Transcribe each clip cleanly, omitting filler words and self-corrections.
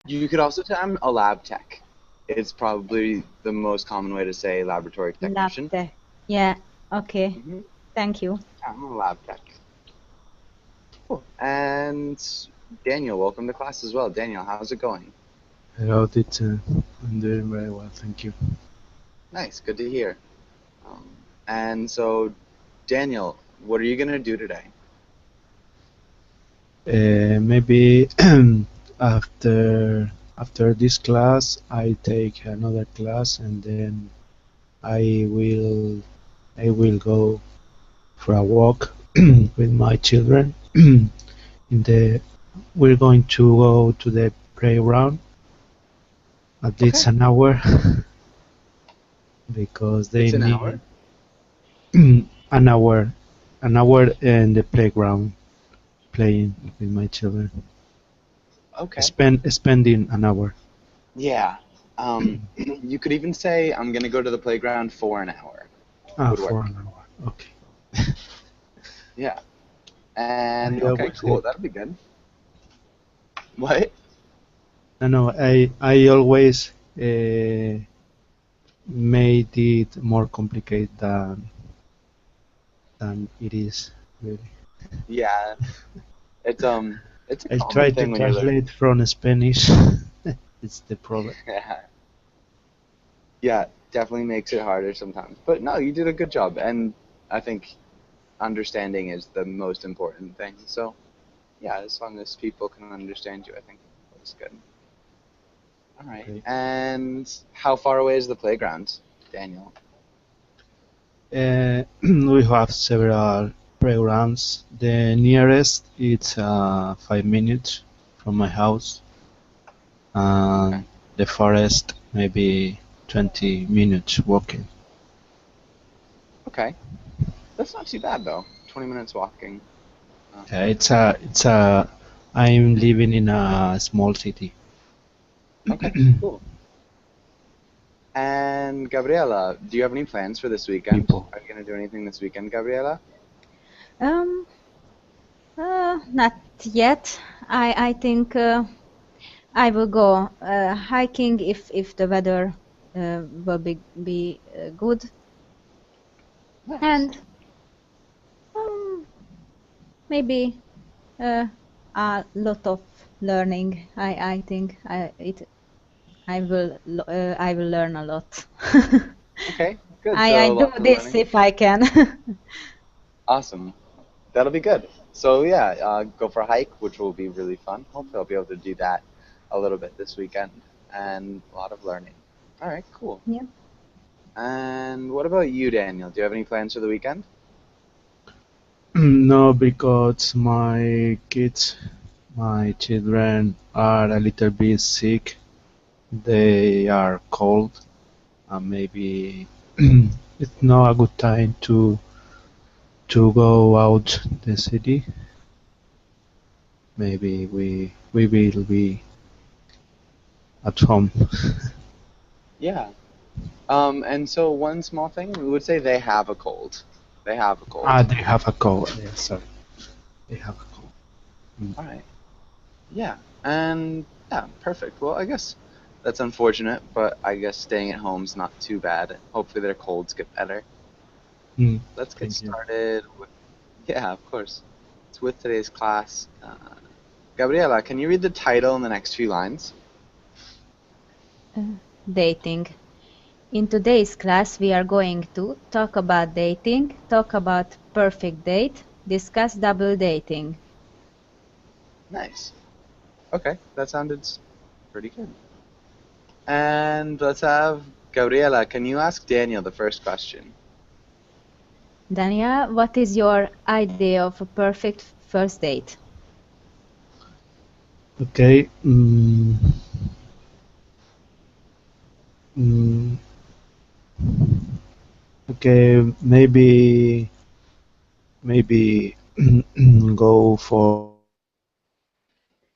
You could also say I'm a lab tech. It's probably the most common way to say laboratory Lab technician. tech. Yeah. Okay. Hmm. Thank you. I'm a lab tech. Cool. And Daniel, welcome to class as well. Daniel, how's it going? Hello, teacher. I'm doing very well, thank you. Nice, good to hear. And so, Daniel, what are you gonna do today? Maybe after this class, I take another class, and then I will I will go for a walk with my children. In the We're going to go to the playground at least Okay, an hour because they it's an need hour. an hour in the playground playing with my children. Okay. Spending an hour. Yeah. You could even say I'm gonna go to the playground for an hour. Ah, Would for work. an hour. Okay. Yeah. And I okay, always cool. That'll be good. What? no, I always made it more complicated than it is really. Yeah. It's a I common try to thing when you're learning. translate from Spanish. It's the problem. Yeah. Yeah, definitely makes it harder sometimes. But no, you did a good job, and I think understanding is the most important thing. So yeah, as long as people can understand you, I think that's good. All right. Okay. And how far away is the playground, Daniel? We have several programs. The nearest it's 5 minutes from my house, Okay. and the farthest maybe 20 minutes walking. Okay. That's not too bad though. 20 minutes walking. Yeah, it's a. I'm living in a small city. Okay, cool. And Gabriela, do you have any plans for this weekend? People. Are you gonna do anything this weekend, Gabriela? Um. Not yet. I think I will go hiking if the weather will be good, Nice. and um, maybe uh, a lot of learning. I think I will learn a lot. Okay, good. I So do lots of this learning. if I can. Awesome. That'll be good. So yeah, go for a hike, which will be really fun. Hopefully, I'll be able to do that a little bit this weekend, and a lot of learning. All right, cool. Yeah. And what about you, Daniel? Do you have any plans for the weekend? No, because my children are a little bit sick. They are cold, and maybe it's not a good time to go out the city. Maybe we will be at home. Yeah. And so one small thing, we would say they have a cold. They have a Ah, cold. they have a cold. Yeah, sorry, they have a cold. Mm. All right. Yeah. And yeah, perfect. Well, I guess that's unfortunate, but I guess staying at home's not too bad. Hopefully their colds get better. Mm. Let's get Thank you. started with, yeah, of course. It's with today's class. Gabriela, can you read the title in the next few lines? Dating. In today's class, we are going to talk about dating, talk about perfect date, discuss double dating. Nice. Okay, that sounded pretty good. And let's have Gabriela, can you ask Daniel the first question? Dania, what is your idea of a perfect first date? Okay. Mm, okay. Maybe go for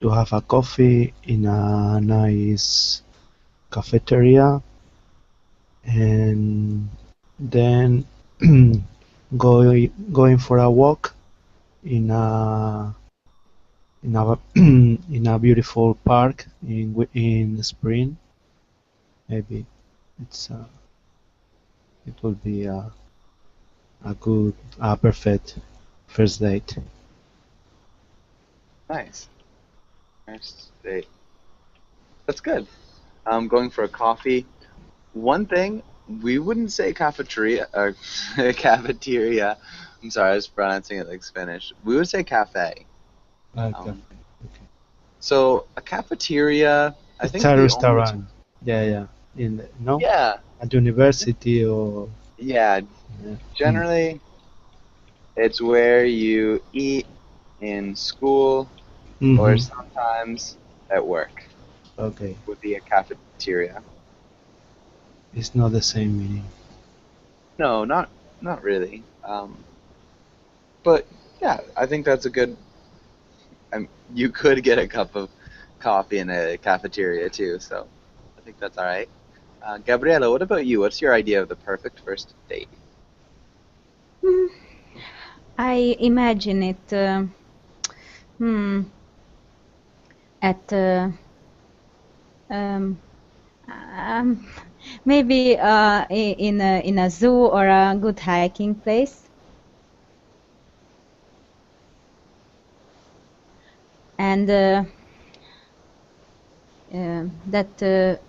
to have a coffee in a nice cafeteria, and then going for a walk in a in a in a beautiful park in spring. Maybe it's it will be a good, a perfect first date. Nice. First date. That's good. Going for a coffee. One thing we wouldn't say cafeteria or cafeteria. I'm sorry, I was pronouncing it like Spanish. We would say cafe. Okay. Um, so a cafeteria. I It's think a the only restaurant. Yeah, yeah. No, yeah, at university or yeah. yeah. Generally, it's where you eat in school or Mm-hmm. sometimes at work. Okay. Would be a cafeteria. It's not the same meaning. No, not really. But yeah, I think that's a good. You could get a cup of coffee in a cafeteria too, so I think that's all right. Gabriela, what about you? What's your idea of the perfect first date? Hmm, I imagine it hmm, at um, um, maybe in a zoo or a good hiking place, and that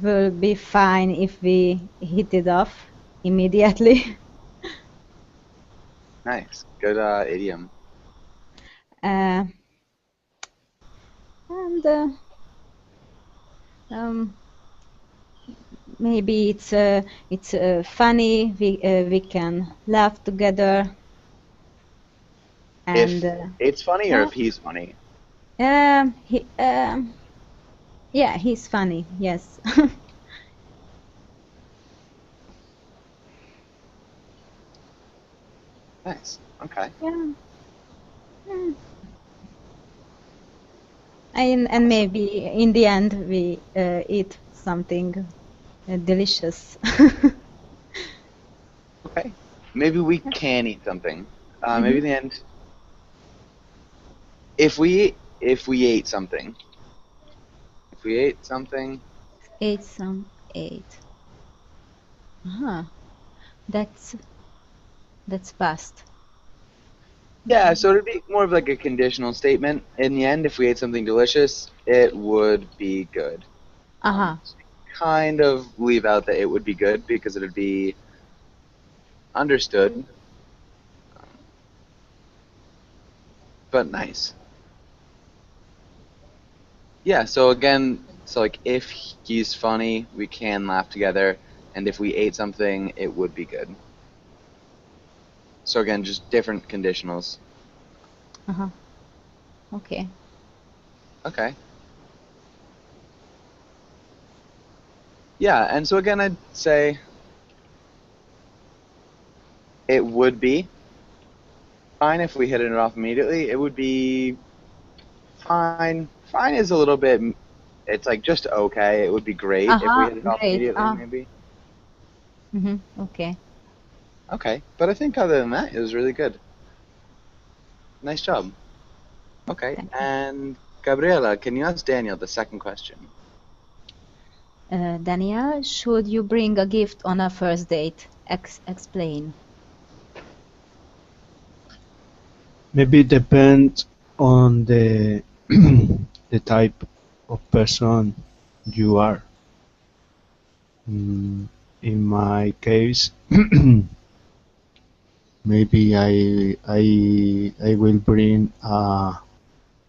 will be fine if we hit it off immediately. Nice, good idiom. uh, and um, maybe it's funny. We can laugh together, and If it's funny or yeah, if he's funny. he, yeah, he's funny. Yes. Nice. Okay. Yeah. Mm. And Awesome. maybe in the end we eat something delicious. Okay. Maybe we can eat something. Maybe Hmm. in the end, if we ate something, if we ate something, Ate some ate. Uh-huh. That's that's fast. yeah. So it'd be more of like a conditional statement. In the end, if we ate something delicious, it would be good. Uh-huh. So we kind of leave out that it would be good because it'd be understood, but nice. Yeah, so again, so like if he's funny, we can laugh together, and if we ate something, it would be good. So again, just different conditionals. Uh-huh. Okay. Okay. Yeah, and so again, I'd say it would be fine if we hit it off immediately. It would be fine. Fine is a little bit, it's like just okay. It would be great if we Uh-huh. hit it off Great. immediately, maybe. Okay. Okay, but I think other than that, it was really good. Nice job. Okay, Thank you. and Gabriela, can you ask Daniel the second question? Danielle, should you bring a gift on a first date? Explain. Maybe it depends on the the type of person you are. Mm, in my case, maybe I will bring a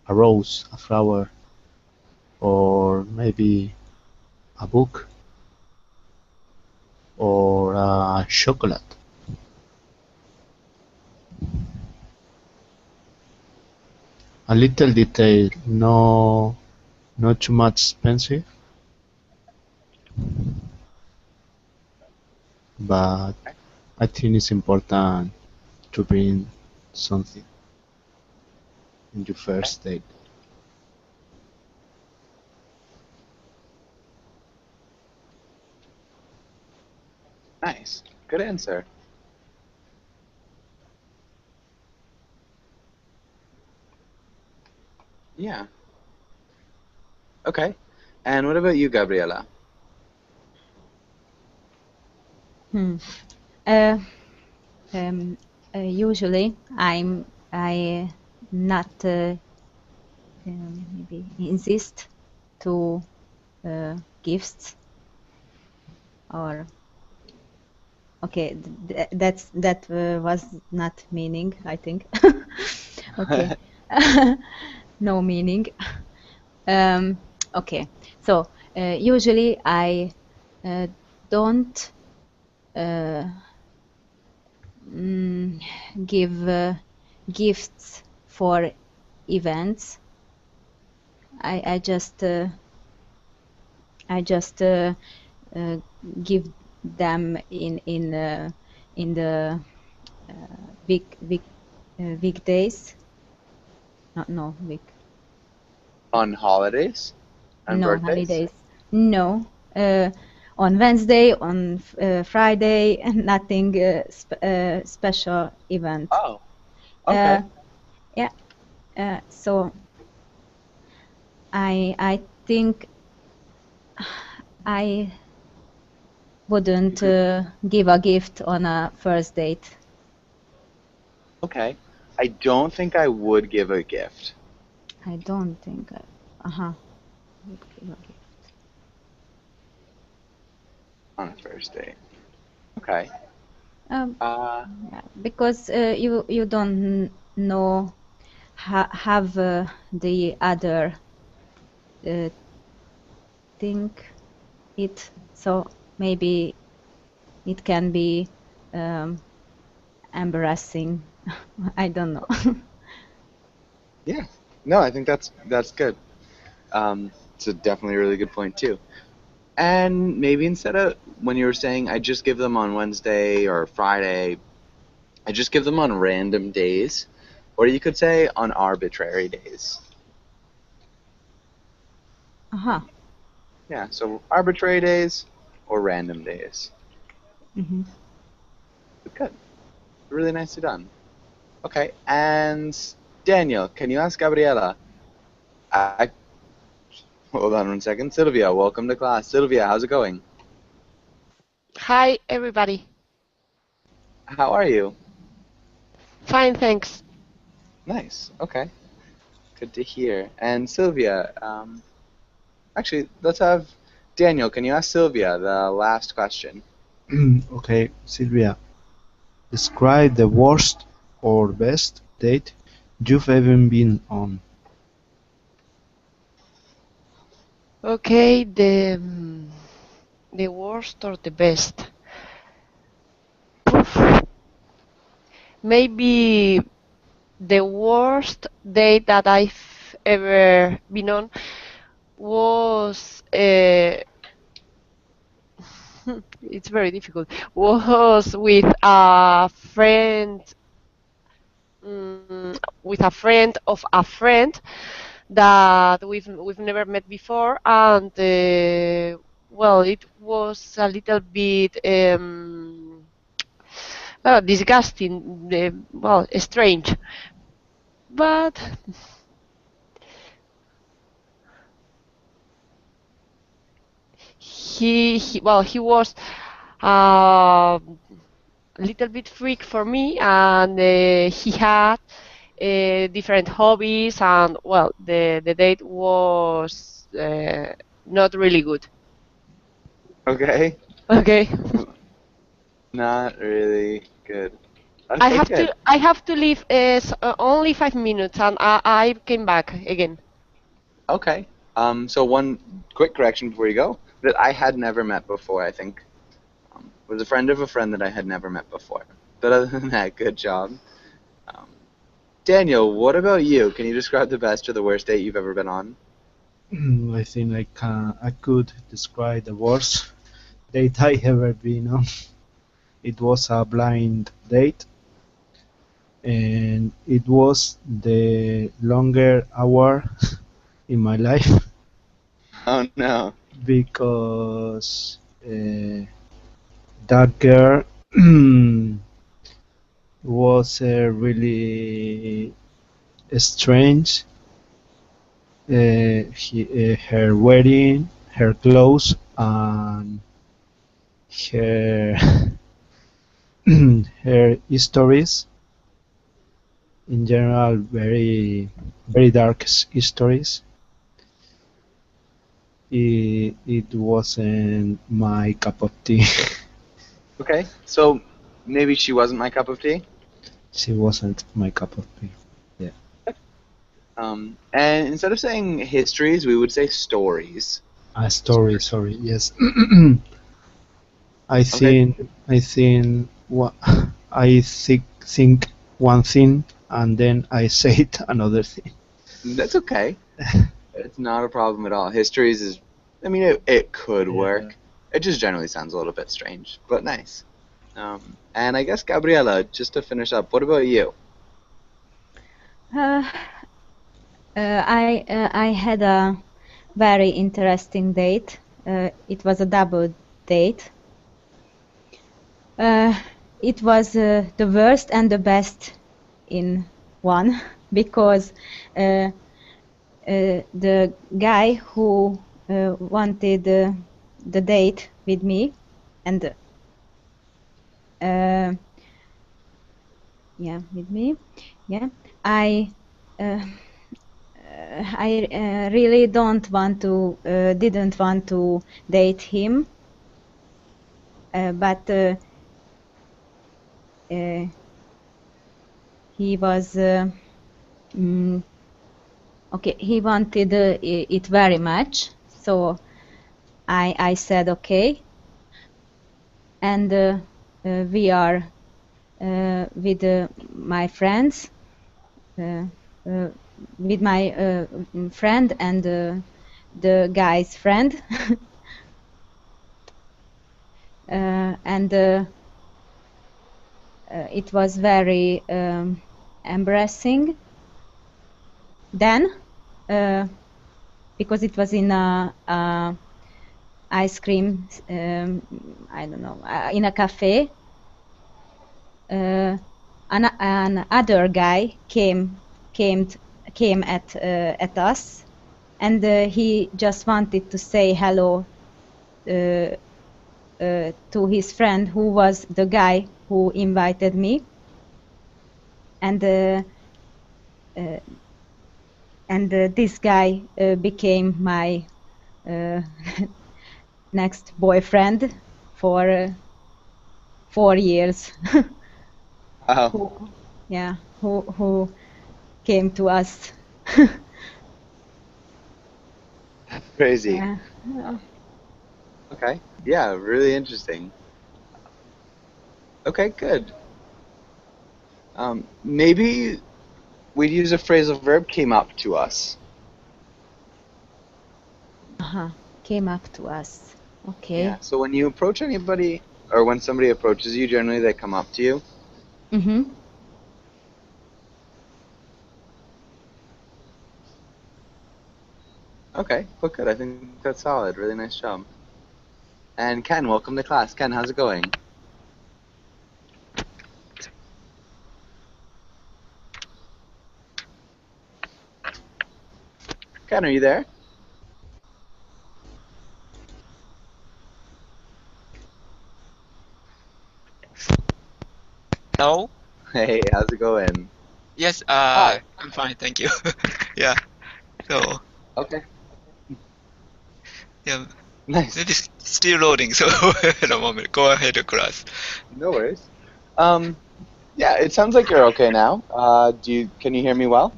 rose, a flower, or maybe a book or a chocolate. A little detail, no, not too much expensive, but I think it's important to bring something in your Okay, first date. nice. Good answer. Yeah. Okay. And what about you, Gabriela? Hmm. Uh, Usually, I not maybe insist to gifts or okay. That was not meaning. I think. Okay. No meaning. Um, okay. So usually I uh, don't uh, mm, give gifts for events. I just give them in the week weekdays. No week. On holidays? On No birthdays? holidays. No. On Wednesday, on Friday, nothing special event. Oh, Uh, okay. yeah. So I think I wouldn't give a gift on a first date. Okay. I don't think I would give a gift I don't think I would give a gift. on a first date. Okay. Um, Uh, yeah, because you don't know have the other uh, think it, so maybe it can be um, embarrassing. I don't know. yeah. No, I think that's good. It's a definitely a really good point too. And maybe instead of when you were saying I just give them on Wednesday or Friday, I just give them on random days, or you could say on arbitrary days. Uh-huh. Yeah, so arbitrary days or random days. Hmm. But good. Really nicely done. Okay, and Daniel, can you ask Gabriela? I, hold on 1 second. Sylvia, welcome to class. Sylvia, how's it going? Hi, everybody. How are you? Fine, thanks. Nice. Okay. Good to hear. And Sylvia, actually, let's have Daniel. Can you ask Sylvia the last question? Okay, Sylvia, describe the worst or best date you've ever been on. Okay, the worst or the best? Maybe the worst date that I've ever been on was it's very difficult. Was with a friend of a friend that we've never met before, and well, it was a little bit disgusting, well, strange, but he was a little bit freak for me, and he had different hobbies, and well, the date was not really good. Okay. Okay. Not really good. Okay, good. I have to leave only 5 minutes, and I came back again. Okay. So one quick correction before you go that I had never met before, I think. Was a friend of a friend that I had never met before. But other than that, good job. Um, Daniel, what about you? Can you describe the best or the worst date you've ever been on? I think I could describe the worst date I ever been on. It was a blind date, and it was the longer hour in my life Oh no. because that girl was really strange, her wedding, her clothes, and her her stories in general, very dark stories. It wasn't my cup of tea. Okay, so maybe she wasn't my cup of tea. She wasn't my cup of tea. And instead of saying histories, we would say stories. A story, sorry, yes. I Okay. think what think one thing and then I said another thing. That's okay. It's not a problem at all. Histories is, I mean, it could Yeah. work. It just generally sounds a little bit strange, but nice. And I guess, Gabriela, just to finish up, what about you? I had a very interesting date. It was a double date. It was the worst and the best in one because the guy who wanted the date with me and I really didn't want to date him, but he was okay. He wanted it very much, so I said okay, and we are with my friends, with my friend and the guy's friend, and it was very embarrassing then because it was in a ice cream, I don't know, in a cafe. Another guy came at us, and he just wanted to say hello to his friend, who was the guy who invited me, and this guy became my next boyfriend for 4 years. Wow, who came to us. crazy. Yeah. Okay, yeah, really interesting. Okay, good. Maybe we'd use a phrasal verb came up to us. Came up to us. Okay. Yeah, so when you approach anybody, or when somebody approaches you, generally they come up to you. Mm-hmm. Okay, but good. I think that's solid. Really nice job. And Ken, welcome to class. Ken, how's it going? Ken, are you there? Hello? Hey, how's it going? Yes, Hi. I'm fine, thank you. Yeah, so, Okay, yeah, nice. maybe still loading, so in a moment, go ahead, class. No worries. Yeah, it sounds like you're okay now. Can you hear me well?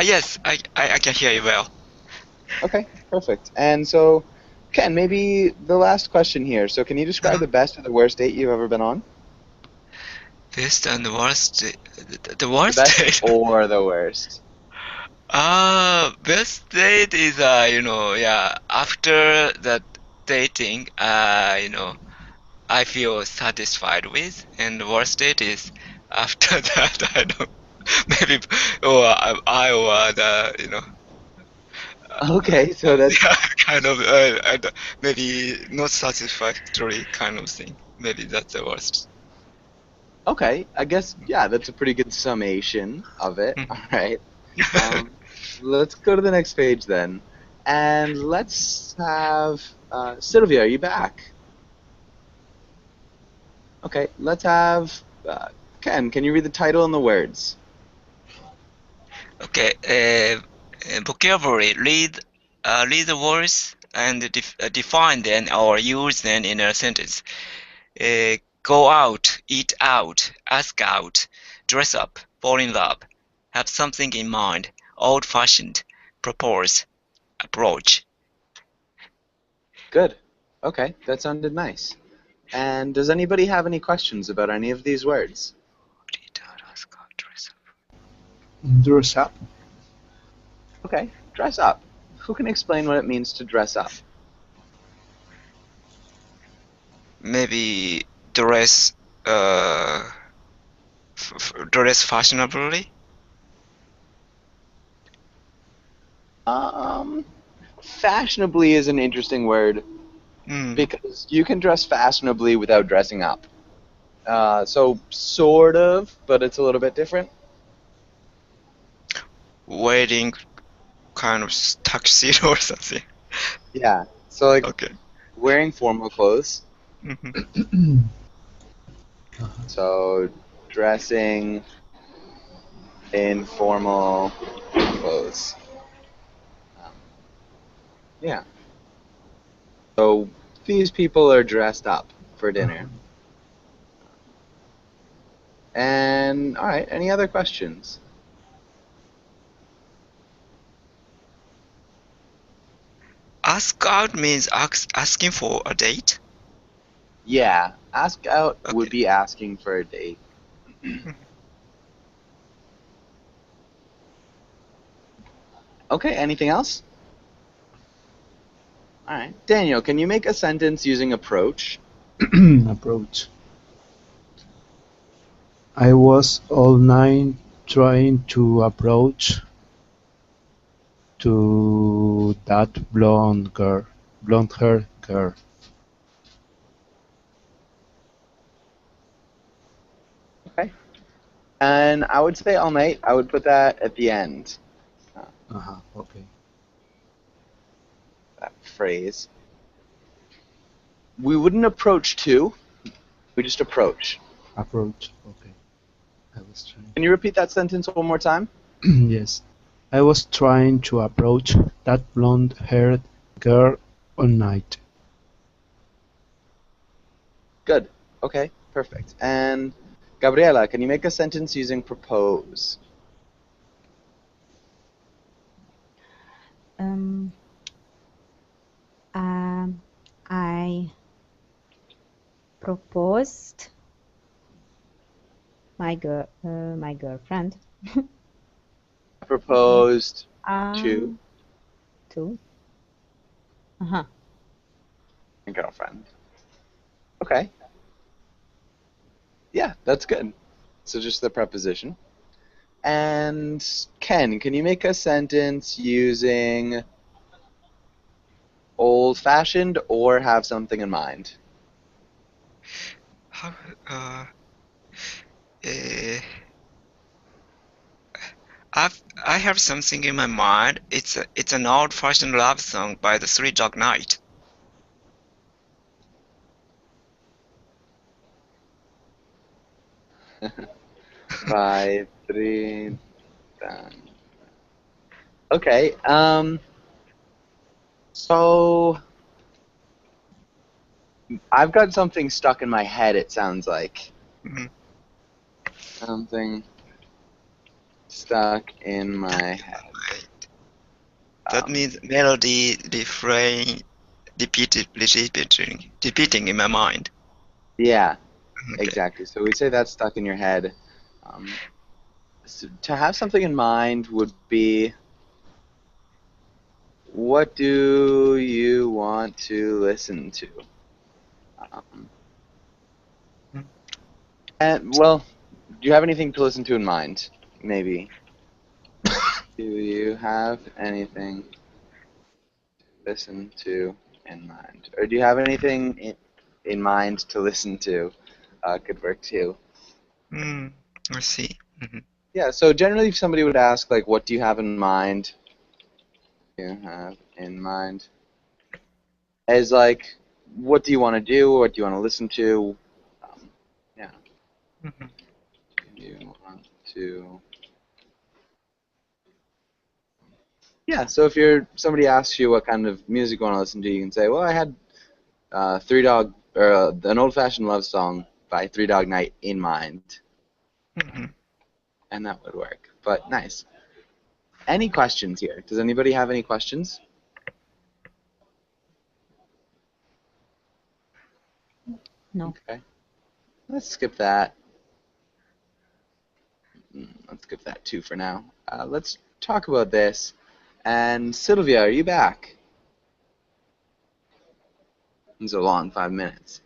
Yes, I can hear you well. Okay, perfect. And so, Ken, maybe the last question here. So, can you describe the best or the worst date you've ever been on? Best and worst, the The worst best date? or the worst? Best date is, yeah, after the dating, I feel satisfied with, and the worst date is after that, I don't, maybe, or or Okay, so that's yeah, kind of, maybe not satisfactory kind of thing. Maybe that's the worst. okay. I guess, yeah, that's a pretty good summation of it. All right. Um, let's go to the next page then. And let's have Sylvia, are you back? Okay, let's have Ken, can you read the title and the words? Okay. Vocabulary. Read the words and define them or use them in a sentence. Go out, eat out, ask out, dress up, fall in love, have something in mind, old-fashioned, propose, approach. Good. Okay, that sounded nice. And does anybody have any questions about any of these words? Eat out, ask out, dress up. Dress up. Okay, dress up. Who can explain what it means to dress up? Maybe dress dress fashionably. Fashionably is an interesting word because you can dress fashionably without dressing up. So sort of, but it's a little bit different. Wearing kind of tuxedo or something. Yeah. So like Okay. wearing formal clothes. Mhm. So dressing in formal clothes. Yeah. So these people are dressed up for dinner. And all right, any other questions? Ask out means asking for a date. Yeah, ask out Okay. would be asking for a date. Okay, anything else? All right. Daniel, can you make a sentence using approach? Approach. I was all night trying to approach to that blonde-haired girl. Okay. And I would say all night. I would put that at the end. Okay. That phrase. We wouldn't approach to. We just approach. Approach. Okay. I was trying. Can you repeat that sentence one more time? Yes. I was trying to approach that blonde-haired girl all night. Good. Okay, perfect. And Gabriela, can you make a sentence using propose? I proposed my girlfriend Proposed to to a girlfriend. Okay. Yeah, that's good. So just the preposition. And Ken, can you make a sentence using old-fashioned or have something in mind? How, I have something in my mind. It's an old-fashioned love song by the Three Dog Night. By three. Okay. So I've got something stuck in my head. It sounds like something stuck in my head. That means melody, refrain, repeating in my mind. Yeah, Okay. exactly. So we say that's stuck in your head. So to have something in mind would be, what do you want to listen to? And well, do you have anything to listen to in mind? Maybe. Do you have anything to listen to in mind, or do you have anything in mind to listen to? Could work too. I see. Yeah, so generally if somebody would ask, like, what do you have in mind? You have in mind as, like, what do you want to do? What do you want to listen to? Yeah, Mhm. do you want to... Yeah, so if somebody asks you what kind of music you want to listen to, you can say, well, I had an old-fashioned love song by Three Dog Night in mind, Mhm. and that would work. But nice. Any questions here? Does anybody have any questions? No. Okay, let's skip that. Let's skip that too for now. Let's talk about this. And Sylvia, are you back? It's a long 5 minutes.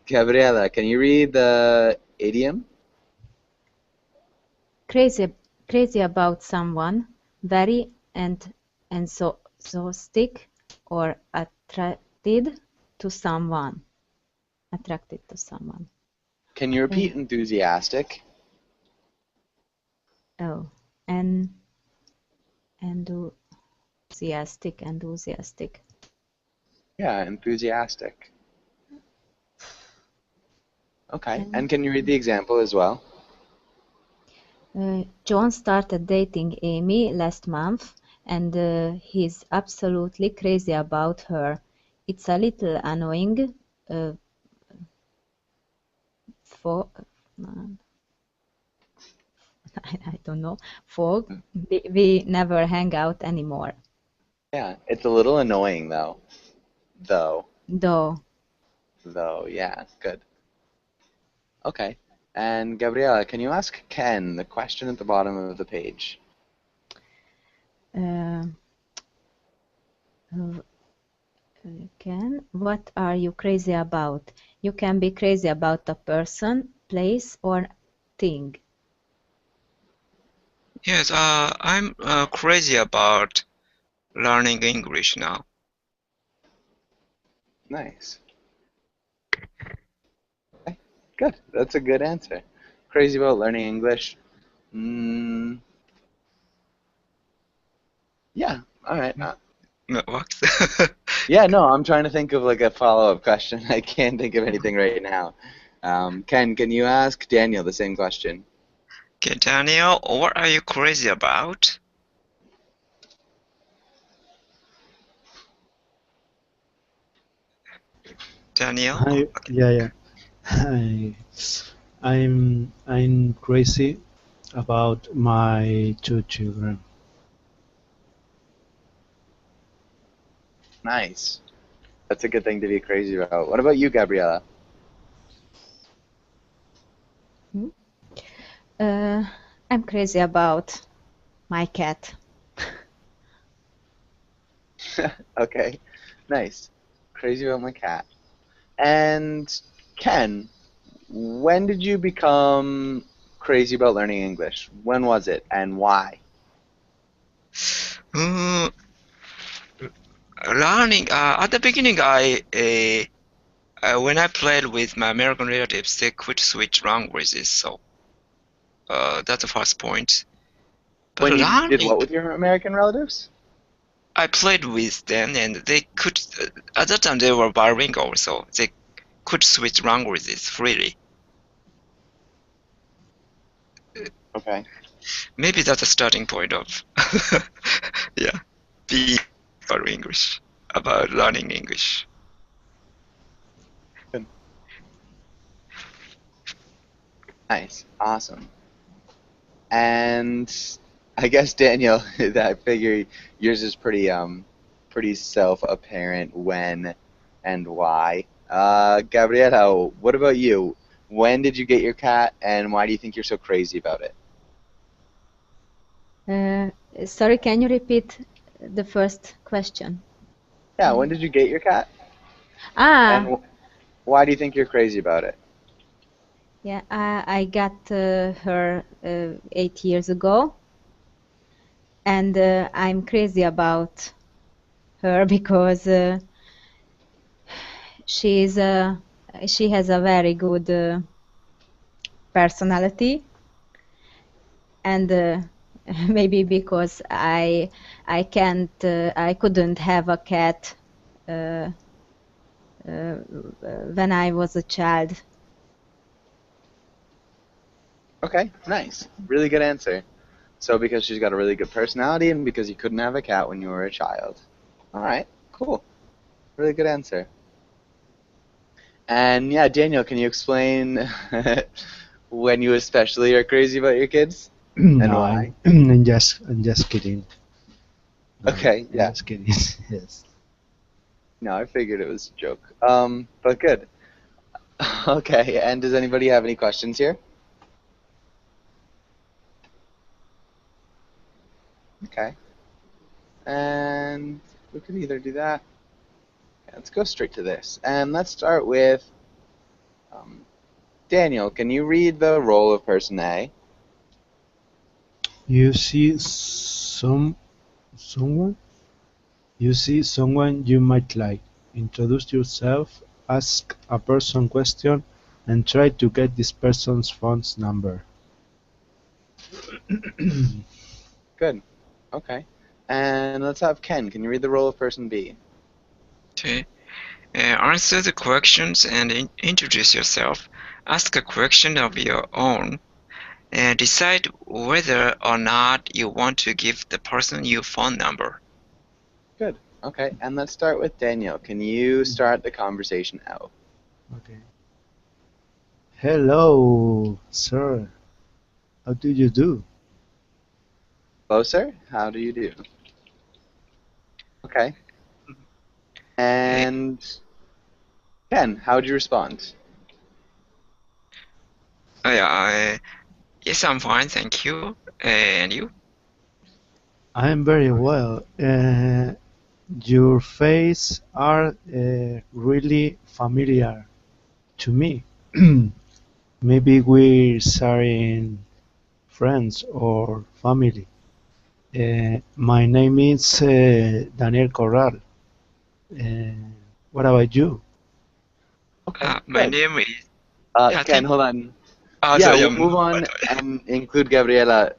Gabriela, can you read the idiom? Crazy about someone, very enthusiastic or attracted to someone. Attracted to someone. Can you repeat enthusiastic? Oh, and enthusiastic. Yeah, enthusiastic. Okay, and can you read the example as well? John started dating Amy last month, and he's absolutely crazy about her. It's a little annoying for I don't know. For we never hang out anymore. Yeah, it's a little annoying though. Though, Though yeah, good. Okay, and Gabriela, can you ask Ken the question at the bottom of the page? uh, Ken, what are you crazy about? You can be crazy about a person, place, or thing. Yes, I'm crazy about learning English now. Nice. Okay, good. That's a good answer. Crazy about learning English. Mm, yeah, all right. That works. Yeah, no, I'm trying to think of like a follow-up question. I can't think of anything right now. Ken, can you ask Daniel the same question? Okay, Daniel, what are you crazy about? Daniel? Yeah. I, I'm crazy about my two children. Nice. That's a good thing to be crazy about. What about you, Gabriela? I'm crazy about my cat. Okay, nice. Crazy about my cat. And Ken, when did you become crazy about learning English? When was it and why? Uh, Learning, at the beginning, when I played with my American relatives, they could switch languages, so that's the first point. But When you did learning, what with your American relatives? I played with them, and they could. At that time, they were bilingual, so they could switch languages freely. Okay. Maybe that's a starting point of, yeah, being about English, about learning English. Good. Nice. Awesome. And I guess Daniel, I figure yours is pretty self-apparent when and why. Gabriela, what about you? When did you get your cat, and why do you think you're so crazy about it? Sorry, can you repeat the first question? Yeah, when did you get your cat, and Ah, why do you think you're crazy about it? yeah, I got her 8 years ago, and I'm crazy about her because she's she has a very good personality, and maybe because I couldn't have a cat when I was a child. Okay, nice. Really good answer. So because she's got a really good personality and because you couldn't have a cat when you were a child. All right, cool. Really good answer. And yeah, Daniel, can you explain when you especially are crazy about your kids and No, why? I'm just kidding. No, Okay, I'm yeah. just kidding. Yes. No, I figured it was a joke. But good. Okay, and does anybody have any questions here? Okay. And we could either do that. Yeah, let's go straight to this. And let's start with Daniel. Can you read the role of person A? You see someone? You see someone you might like. Introduce yourself, ask a person question, and try to get this person's phone number. Good. Okay. And let's have Ken. Can you read the role of person B? Okay. Answer the questions and introduce yourself. Ask a question of your own. And decide whether or not you want to give the person your phone number. Good. Okay. And let's start with Daniel. Can you start the conversation out? Okay. Hello, sir. How do you do? Hello, sir. How do you do? Okay. And Ken, how would you respond? Yes, I'm fine, thank you. And you? I'm very well. Your face are really familiar to me. Maybe we're sharing friends or family. My name is Daniel Corral. Uh, what about you? Okay. My Good. name is. Yeah, Ken, hold on. Ah, Yeah, sorry, we'll move on and include Gabriela.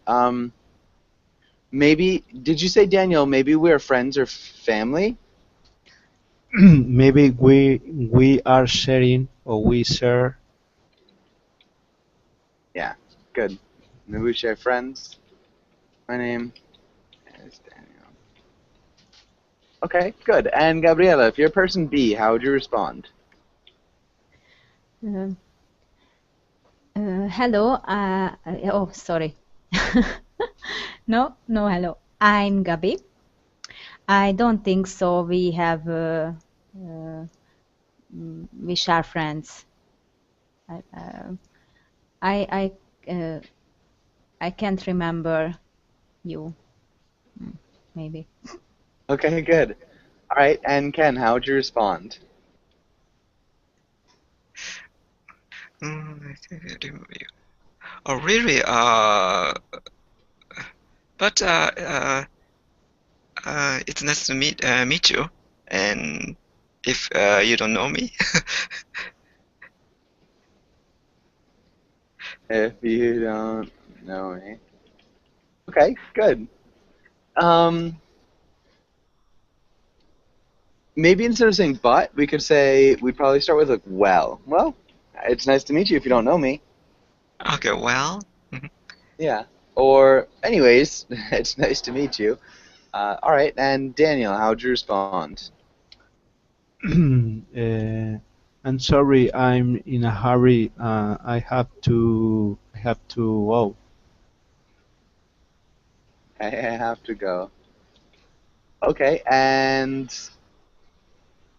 Maybe, did you say, Daniel, maybe we're friends or family? Maybe we are sharing or we share. Yeah, good. Maybe we share friends. My name is Daniel. Okay, good. And Gabriela, if you're person B, how would you respond? Hello. Oh, sorry. No, hello. I'm Gabi. I don't think so. We have we share friends. I I I can't remember you. Maybe. Okay, good. All right, and Ken, how would you respond? Oh, really? But it's nice to meet you. And if you don't know me, If you don't know me. Okay, good. Maybe instead of saying but, we could say, we'd probably start with like, well. Well, it's nice to meet you if you don't know me. okay, well, Yeah. Or, anyways, it's nice to meet you. All right, and Daniel, how would you respond? I'm sorry, I'm in a hurry. I have to. Oh, I have to go. Okay, and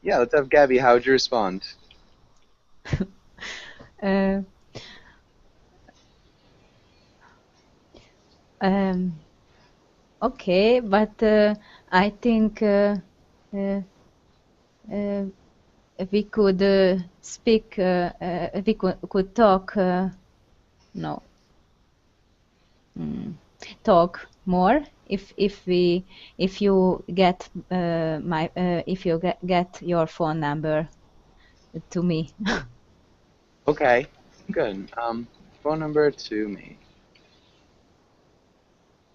yeah, let's have Gabby. How would you respond? Uh, okay, but I think we could speak. We could talk. No, talk more if you get if you get your phone number to me. Okay, good. Phone number to me.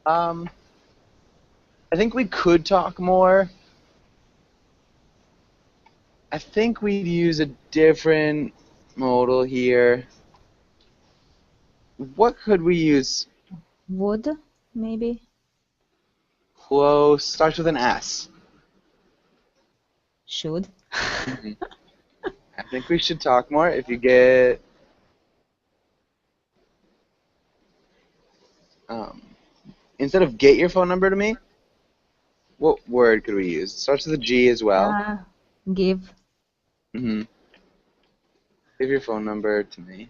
Um, I think we could talk more. I think we'd use a different modal here. What could we use? Would, maybe? Close. Starts with an S. Should. Mhm. I think we should talk more. If you get um, instead of get your phone number to me, what word could we use? It starts with a G as well. Give. Mm-hmm. Give your phone number to me.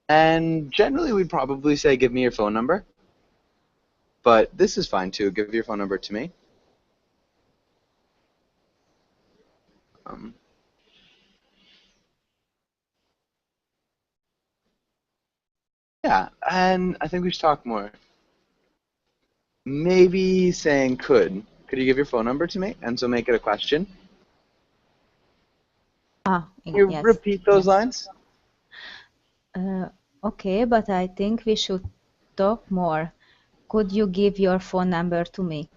And generally, we'd probably say, give me your phone number. But this is fine too. Give your phone number to me. Um, yeah, and I think we should talk more. Maybe saying could. Could you give your phone number to me? And so make it a question. Can you Yes. repeat those Yes. lines? Okay, but I think we should talk more. Could you give your phone number to me?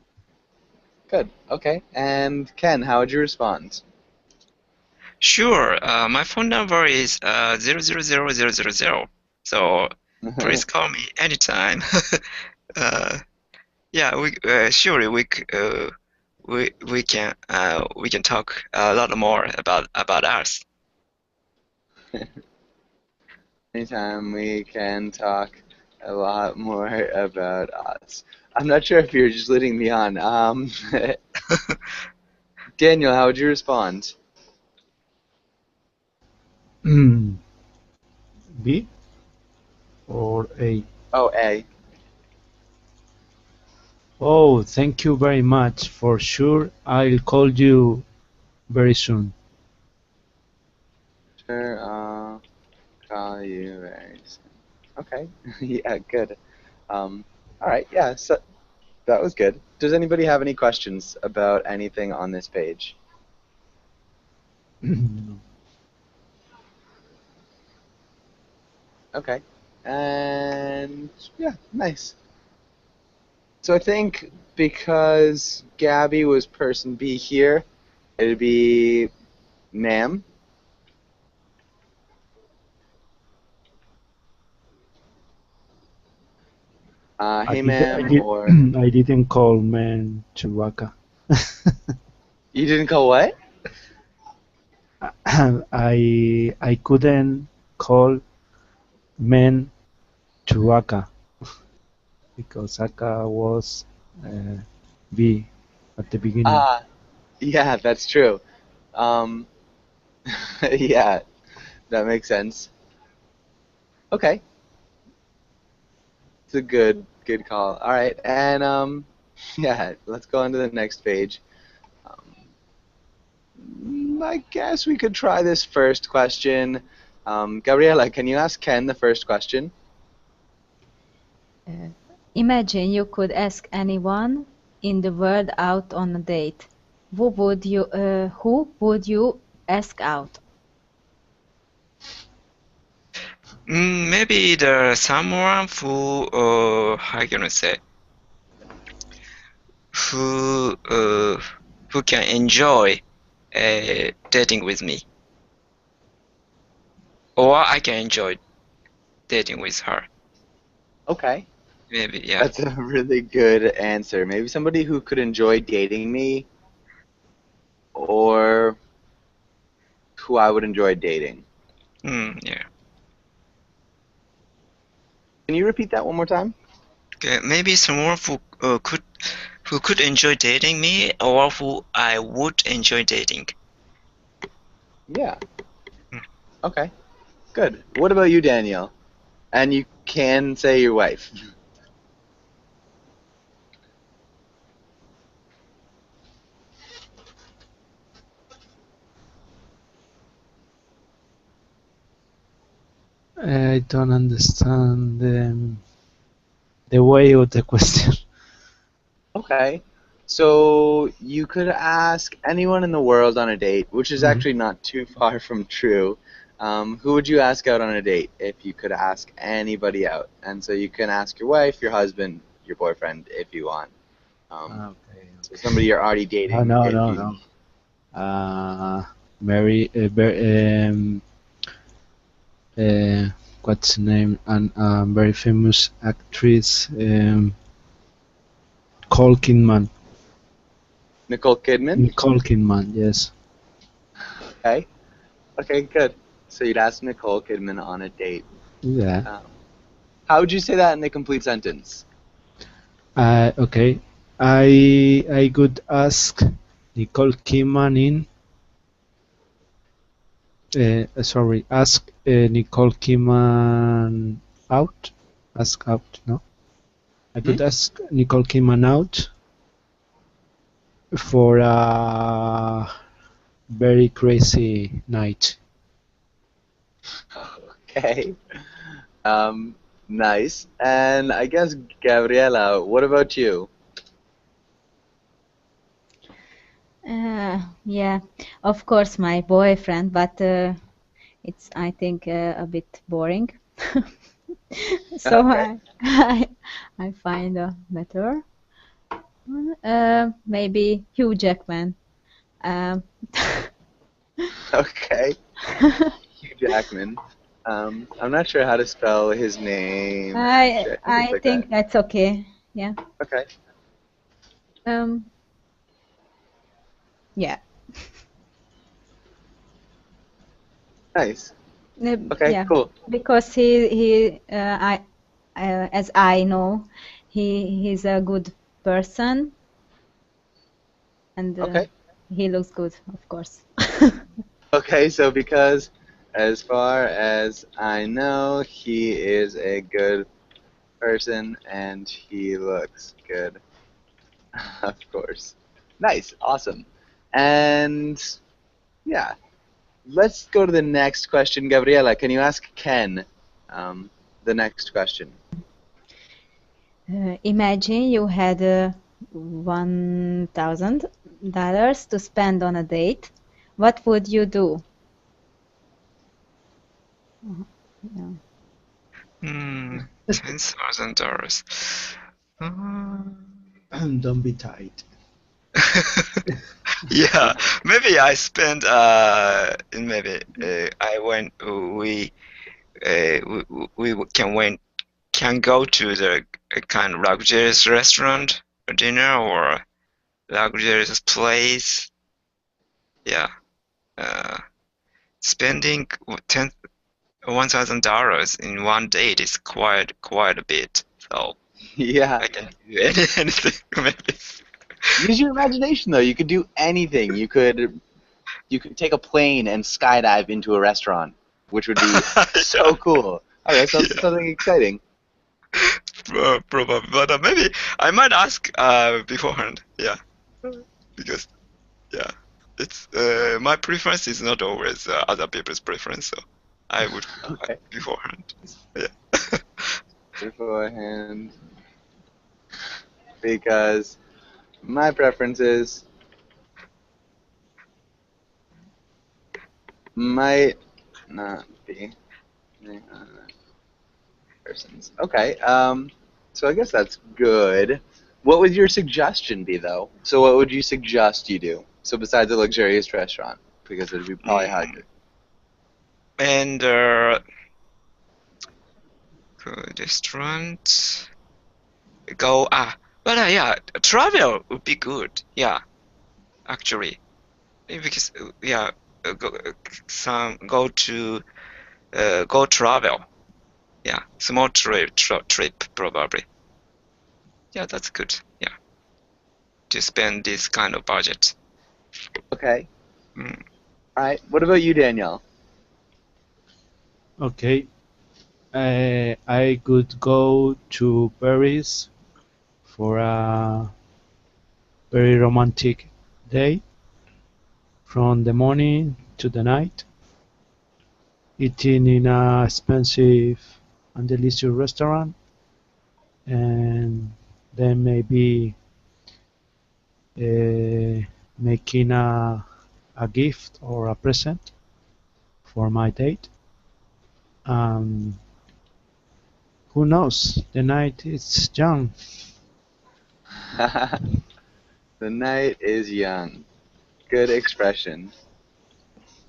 Good. Okay. And Ken, how would you respond? Sure. My phone number is 000000. So please call me anytime. Yeah, surely we can talk a lot more about us. Anytime we can talk a lot more about us. I'm not sure if you're just leading me on. Daniel, how would you respond? B or A? Oh, A. Oh, thank you very much. For sure, I'll call you very soon. Sure, I'll call you very soon. Okay. Yeah, good. All right. Yeah, so that was good. Does anybody have any questions about anything on this page? No. Okay. And yeah, nice. So I think because Gabby was person B here, it'd be ma'am. Hey ma'am, or I didn't call man Chewbacca. you didn't call what? I couldn't call man Chewbacca because Aka was B at the beginning. Yeah, that's true. Um, yeah, that makes sense. Okay, it's a good call. All right, and yeah, let's go on to the next page. I guess we could try this first question. Gabriela, can you ask Ken the first question? Imagine you could ask anyone in the world out on a date. Who would you ask out? Maybe there's someone who, how can I say, who can enjoy dating with me, or I can enjoy dating with her. Okay. Maybe, yeah. That's a really good answer. Maybe somebody who could enjoy dating me or who I would enjoy dating. Yeah. Can you repeat that one more time? Okay, maybe someone who could enjoy dating me, or who I would enjoy dating. Yeah. Okay. Good. What about you, Daniel? And you can say your wife. I don't understand the way of the question. Okay. So you could ask anyone in the world on a date, which is actually not too far from true. Who would you ask out on a date if you could ask anybody out? And so you can ask your wife, your husband, your boyfriend if you want. Okay. So somebody you're already dating. No, if no, you, no. Mary, what's the name? An very famous actress, Nicole Kidman. Nicole Kidman. Nicole Kidman, yes. Okay. Okay, good. So you'd ask Nicole Kidman on a date. Yeah. How would you say that in a complete sentence? Okay. I could ask Nicole Kidman in. Ask Nicole Kidman out. Ask out, no? I could ask Nicole Kidman out for a very crazy night. Okay. Nice. And I guess, Gabriela, what about you? Yeah, of course, my boyfriend, but it's, I think, a bit boring. So Okay. I find a better one. Maybe Hugh Jackman. Um, Okay. Hugh Jackman. I'm not sure how to spell his name. I Actually, I think it's I like that. think that's okay. Yeah. Okay. Um, yeah. Nice. Okay, Yeah. cool. Because as I know, he's a good person, and Okay. he looks good, of course. Okay, so because as far as I know, he is a good person and he looks good. Of course. Nice. Awesome. And yeah, let's go to the next question. Gabriela, can you ask Ken the next question? Imagine you had $1,000 to spend on a date. What would you do? Yeah. $10,000. Don't be tight. Yeah, maybe I spent I went can go to the kind of luxurious restaurant for dinner or luxurious place. Yeah, spending $1,000 in one date is quite a bit. So Yeah. I can do anything maybe. Use your imagination though. You could do anything. You could take a plane and skydive into a restaurant, which would be so cool. Okay, so Yeah. something exciting. Probably, but maybe I might ask beforehand. Yeah, because yeah, it's my preference is not always other people's preference, so I would Okay. beforehand. Yeah. Beforehand, because my preferences might not be the other person's. Okay. So I guess that's good. What would your suggestion be, though? So what would you suggest you do? So besides a luxurious restaurant, because it'd be probably hard. And good restaurant. Go but yeah, travel would be good. Yeah, actually, because go travel. Yeah, small trip probably. Yeah, that's good. Yeah, to spend this kind of budget. Okay. Mm. All right. What about you, Danielle? Okay. I could go to Paris for a very romantic day from the morning to the night, eating in a expensive and delicious restaurant, and then maybe making a gift or a present for my date. Um, who knows? The night is young. The night is young. Good expression.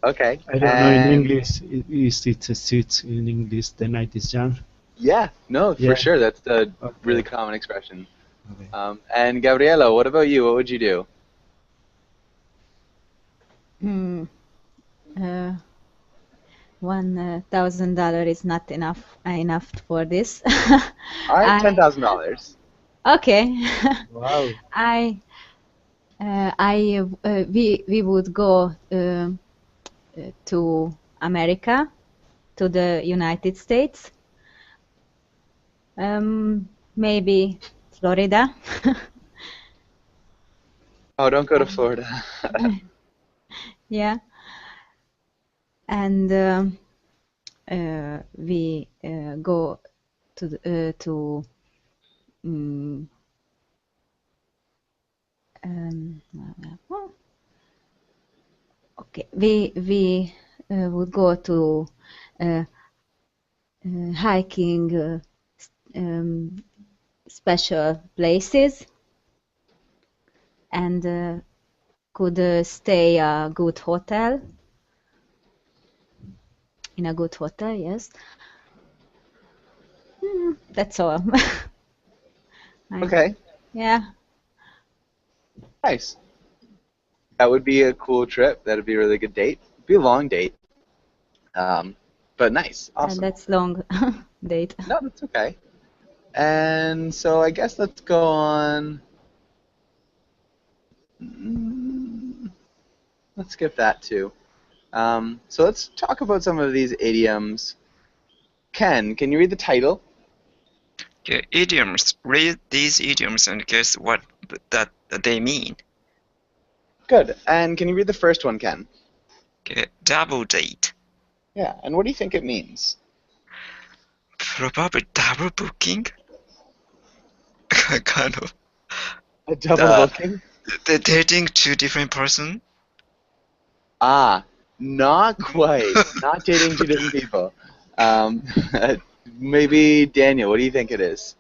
Okay, I don't know in and English. Is it a seat in English? The night is young. yeah, no, for Yeah. sure, that's a really Okay. common expression. Okay. And Gabriela, what about you? What would you do? Hmm. Uh, $1,000 is not enough for this. All right, I $10,000. okay. Wow. We would go to America, to the United States, maybe Florida. Oh, don't go to And Florida. yeah, and we go to um, well, okay. We would go to uh, hiking um, special places and could stay a good hotel in a good hotel. Yes, that's all. I, Okay, yeah, nice. That would be a cool trip. That'd be a really good date. Be a long date. Um, but nice, awesome. that's long date. No, that's okay. And so I guess let's go on. mm, Let's skip that too. So let's talk about some of these idioms. Ken, can you read the title? Okay, idioms. Read these idioms and guess what that they mean. Good. And can you read the first one, Ken? Okay, double date. Yeah. And what do you think it means? Probably double booking. Kind of. A double The, booking? the dating two different person. Ah, not quite. No. Not dating two different people. Um, maybe Daniel, what do you think it is?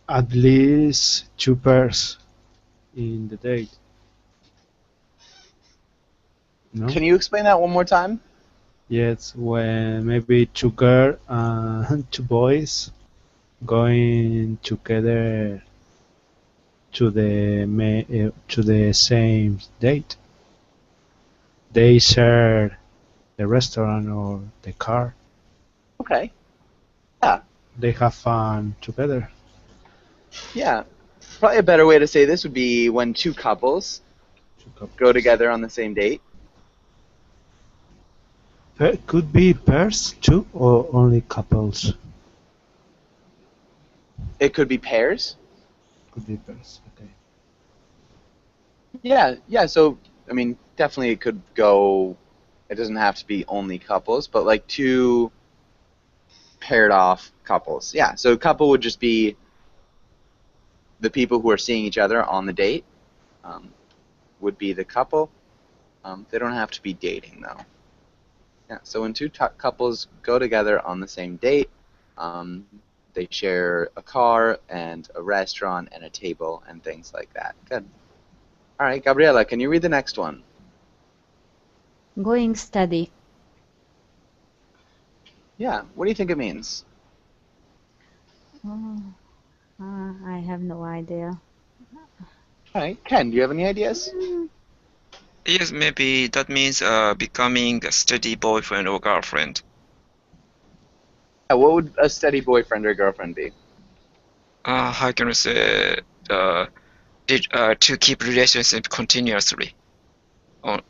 At least two pairs in the date. No? Can you explain that one more time? Yes, when maybe two girls and two boys going together to the same date. They share the restaurant or the car. Okay. Yeah. They have fun together. Yeah. Probably a better way to say this would be when two couples Two couples. go together on the same date. Could be pairs too, or only couples. It could be pairs. Could be pairs. Okay. Yeah, yeah. So, I mean, definitely it could go. It doesn't have to be only couples, but like two paired off couples. Yeah. So, a couple would just be the people who are seeing each other on the date. Would be the couple. They don't have to be dating though. Yeah. So when two couples go together on the same date, they share a car and a restaurant and a table and things like that. Good. All right, Gabriela, can you read the next one? Going steady. Yeah. What do you think it means? Oh, I have no idea. All right, Ken, do you have any ideas? Yes, maybe that means becoming a steady boyfriend or girlfriend. Yeah, what would a steady boyfriend or girlfriend be? How can I say? To keep relationship continuously.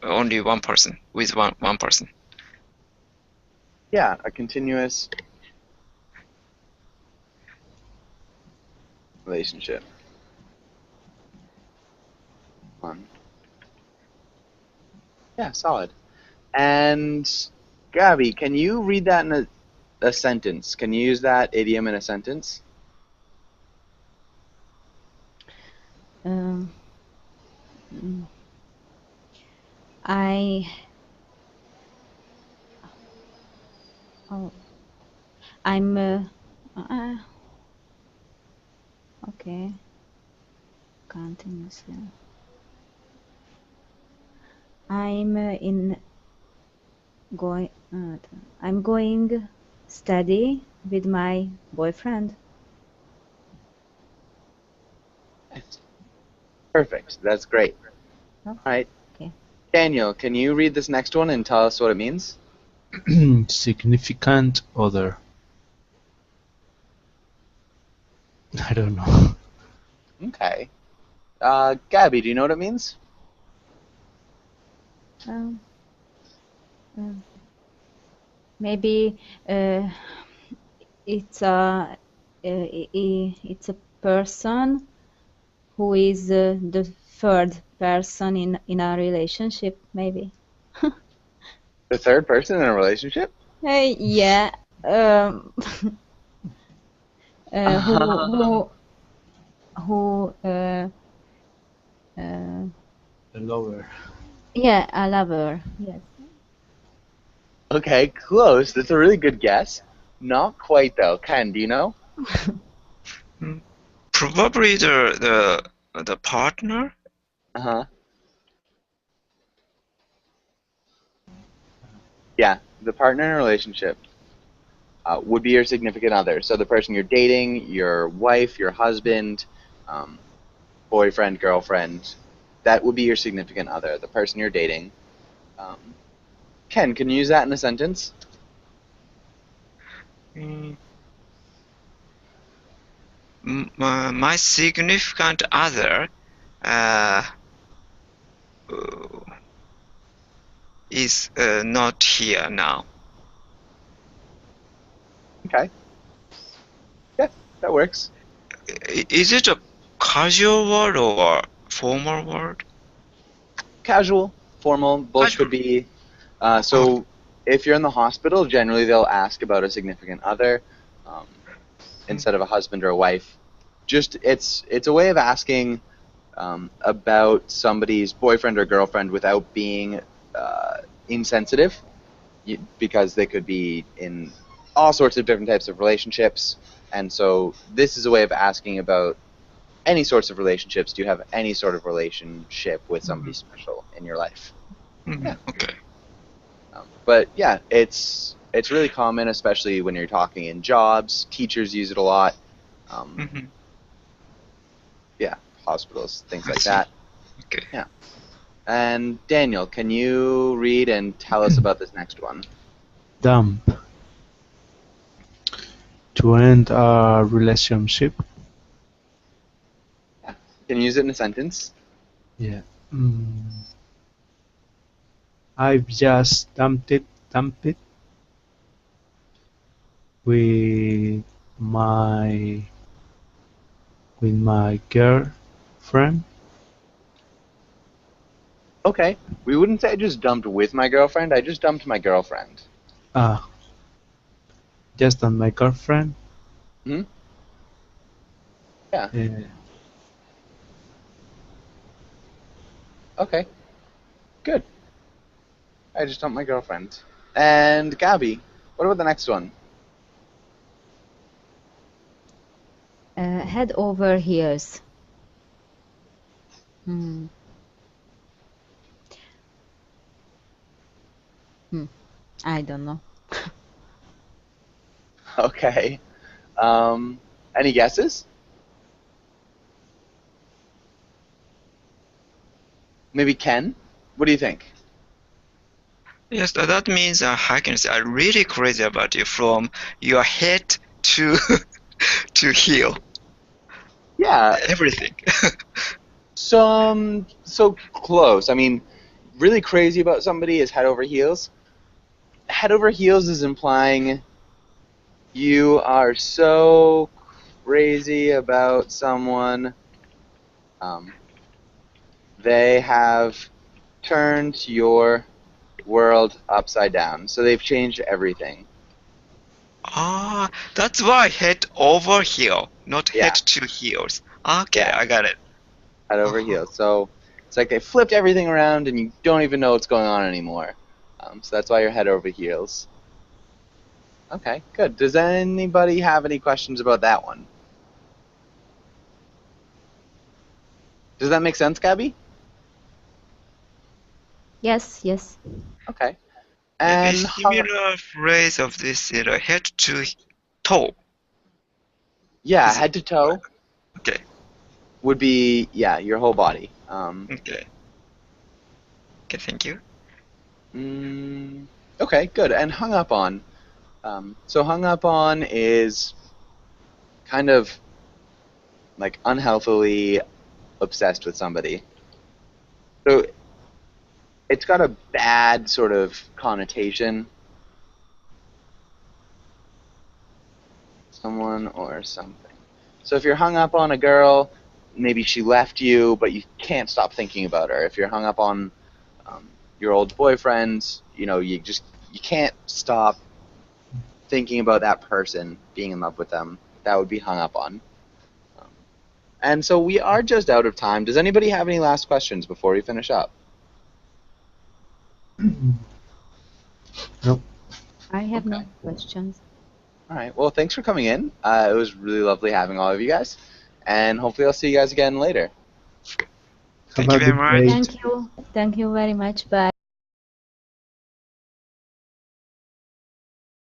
Only one person with one person. Yeah, a continuous relationship. One. Yeah, solid. And Gabby, can you read that in a sentence? Can you use that idiom in a sentence? Um, mm, I oh I'm uh, Okay. Continuously. I'm in going. I'm going study with my boyfriend. Perfect. That's great. Oh, All right. okay. Daniel, can you read this next one and tell us what it means? Significant other. I don't know. Okay. Gabby, do you know what it means? Um, um, maybe it's it's a person who is the third person in a relationship. Maybe. The third person in a relationship? Hey, yeah. Um, who uh, The lover. yeah, a lover. Yes. Okay, close. That's a really good guess. Not quite though. Ken, do you know? Mm, Probably the partner. Uh-huh. Yeah, the partner in a relationship would be your significant other. So the person you're dating, your wife, your husband, um, boyfriend, girlfriend, that would be your significant other, the person you're dating. Um, Ken, can you use that in a sentence? Mm, my significant other uh, is not here now. Okay. Yeah, that works. Is it a casual word or formal word? Casual, formal, both Casual. could be. Oh, So if you're in the hospital, generally they'll ask about a significant other um, instead of a husband or a wife. Just it's a way of asking about somebody's boyfriend or girlfriend without being insensitive, because they could be in all sorts of different types of relationships, and so this is a way of asking about any sorts of relationships. Do you have any sort of relationship with somebody special in your life? Yeah. okay. But yeah, it's really common, especially when you're talking in jobs. Teachers use it a lot. Mm-hmm. Yeah, hospitals, things I like see. that. Okay. Yeah. And Daniel, can you read and tell us about this next one? Dump. To end a relationship. Yeah. Can you use it in a sentence? Yeah. I've just dumped it with my girlfriend. Okay. We wouldn't say I just dumped with my girlfriend. I just dumped my girlfriend. Ah, just on my girlfriend. Hmm? Yeah. Uh, Okay. Good. I just dumped my girlfriend. And Gabby, what about the next one? Head over heels. Hmm. I don't know. Okay. Um, any guesses? Maybe Ken? What do you think? Yes, that means hackers are really crazy about you from your head to to heel, Yeah, everything. so close. I mean, really crazy about somebody is head over heels. Head over heels is implying you are so crazy about someone. Um, they have turned your world upside down. So they've changed everything. Ah, that's why head over heel, not head Yeah, to heels. Okay, yeah, I got it. head over Uh-huh. heels. So it's like they flipped everything around and you don't even know what's going on anymore. So that's why you're head over heels. Okay, good. Does anybody have any questions about that one? Does that make sense, Gabby? Yes, yes. Okay. Maybe And similar phrase of this, head to toe. yeah, Is it- head to toe Okay. would be your whole body. Okay. Okay. Thank you. Okay, good. And hung up on. So hung up on is kind of like unhealthily obsessed with somebody. So it's got a bad sort of connotation. Someone or something. So if you're hung up on a girl, maybe she left you, but you can't stop thinking about her. If you're hung up on your old boyfriend, you can't stop thinking about that person, being in love with them. That would be hung up on. And so we are just out of time. Does anybody have any last questions before we finish up? No. I have no Okay. questions. All right. Well, thanks for coming in. It was really lovely having all of you guys. And hopefully I'll see you guys again later. Thank Have you a very good much. day. Thank you. Thank you very much. Bye.